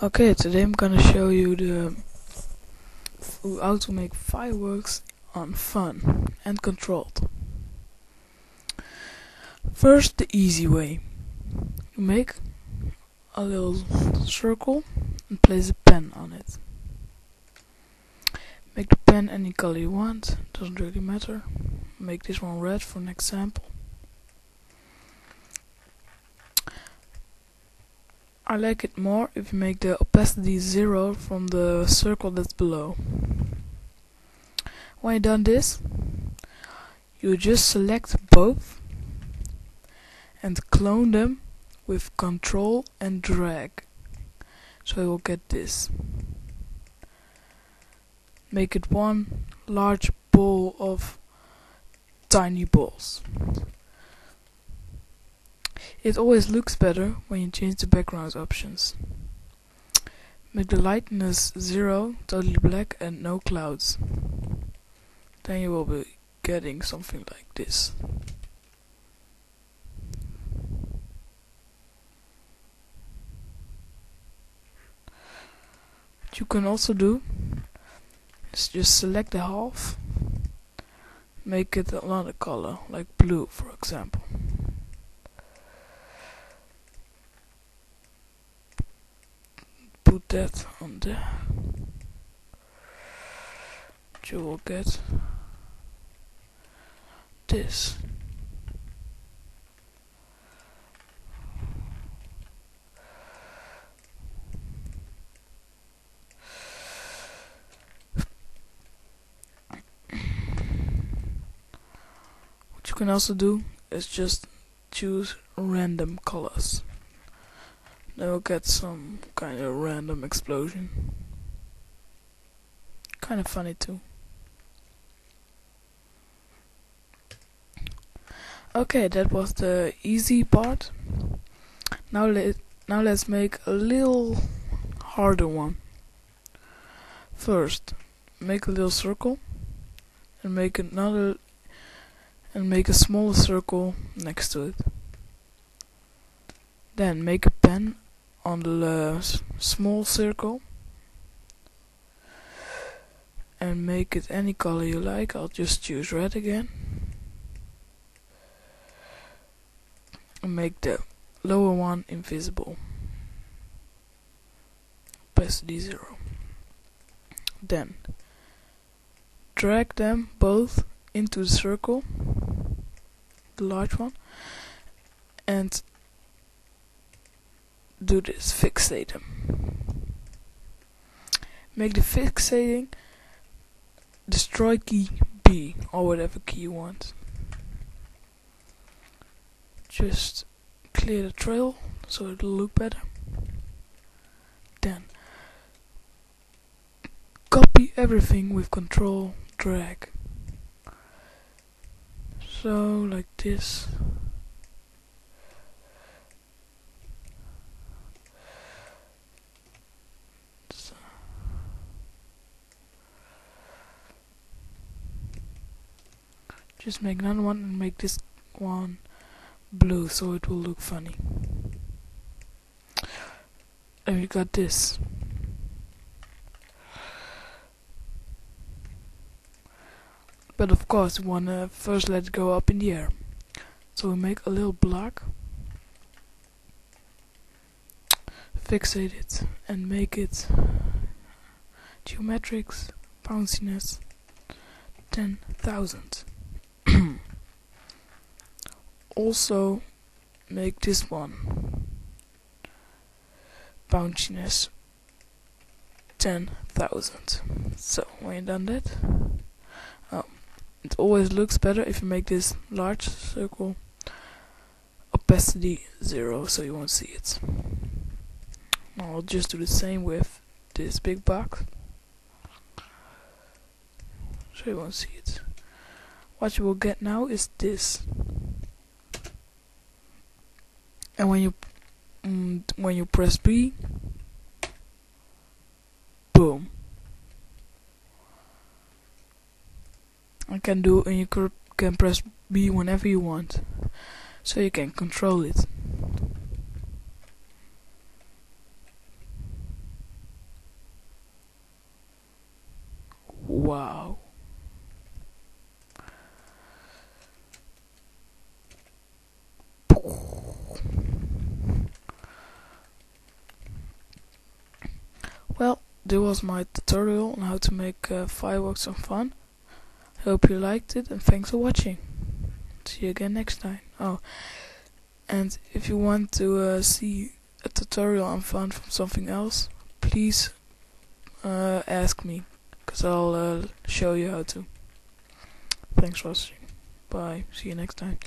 Okay, today I'm gonna show you how to make fireworks on fun and controlled. First, the easy way. You make a little circle and place a pen on it. Make the pen any color you want, doesn't really matter. Make this one red for an example. I like it more if you make the opacity 0 from the circle that's below. When you've done this, you just select both and clone them with Ctrl and drag. So you will get this. Make it one large ball of tiny balls. It always looks better when you change the background options. Make the lightness 0, totally black and no clouds. Then you will be getting something like this. What you can also do is just select the half, make it another color, like blue for example. Put that on there. You will get this. What you can also do is just choose random colors. Then we'll get some kind of random explosion. Kind of funny too. Okay, that was the easy part. Now let's make a little harder one. First, make a little circle and make a smaller circle next to it. Then make a pen on the small circle and make it any color you like. I'll just choose red again. And make the lower one invisible. Opacity 0. Then drag them both into the circle, the large one, and do this, fixate them. Make the fixating destroy key B, or whatever key you want. Just clear the trail so it'll look better. Then copy everything with Ctrl drag. So like this. Just make another one and make this one blue so it will look funny. And we got this. But of course we wanna first let it go up in the air. So we make a little block, fixate it and make it geometrics, bounciness 10,000. Also make this one bounciness 10,000. So when you've done that, it always looks better if you make this large circle opacity 0 so you won't see it. Now I'll just do the same with this big box so you won't see it. What you will get now is this. And when you press B, boom. You can press B whenever you want, so you can control it. Wow. Well, this was my tutorial on how to make fireworks and fun. Hope you liked it, and thanks for watching. See you again next time. Oh, and if you want to see a tutorial on fun from something else, please ask me, cause I'll show you how to. Thanks for watching. Bye. See you next time.